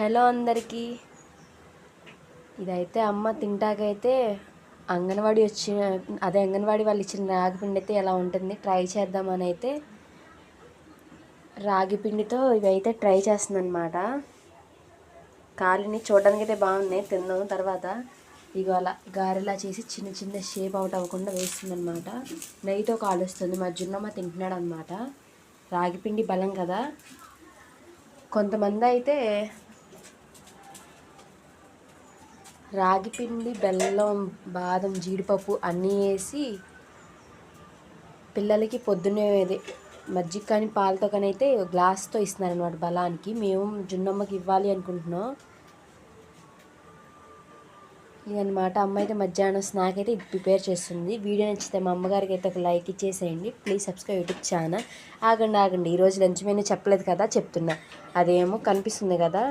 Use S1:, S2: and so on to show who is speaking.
S1: Hello అందరికీ. ఇదైతే అమ్మ తింటాకైతే అంగన్వాడీ అంగన్వాడీ వాళ్ళు ఇచ్చిన రాగిపిండి అయితే ఎలా ఉంటుంది ట్రై చేద్దామని అయితే రాగిపిండితో ఇవైతే ట్రై చేస్తుందన్నమాట. కాలిని చూడడానికి అయితే బాగున్నాయి, తిన్నాం తర్వాత ఇగో అలా గారెలా చేసి చిన్న చిన్న షేప్ అవుట్ అవ్వకుండా వేస్తుందన్నమాట. నెయ్యితో కాలుస్తుంది. మా జున్నమ్మ తింటున్నాడు అనమాట. రాగిపిండి బలం కదా. కొంతమంది అయితే రాగిపిండి, బెల్లం, బాదం, జీడిపప్పు అన్నీ వేసి పిల్లలకి పొద్దున్నే మజ్జిగ కానీ పాలతో కానీ అయితే గ్లాస్తో ఇస్తున్నారు అనమాట బలానికి. మేము జున్నమ్మకి ఇవ్వాలి అనుకుంటున్నాం. ఇదనమాట. అమ్మ అయితే మధ్యాహ్నం స్నాక్ అయితే ఇది ప్రిపేర్ చేస్తుంది. వీడియో నచ్చితే మా అమ్మగారికి అయితే ఒక లైక్ ఇచ్చేసేయండి. Please subscribe YouTube channel. ఆగండి ఈరోజు లంచ్ మెనూ చెప్పలేదు కదా, చెప్తున్నా. అదేమో కనిపిస్తుంది కదా.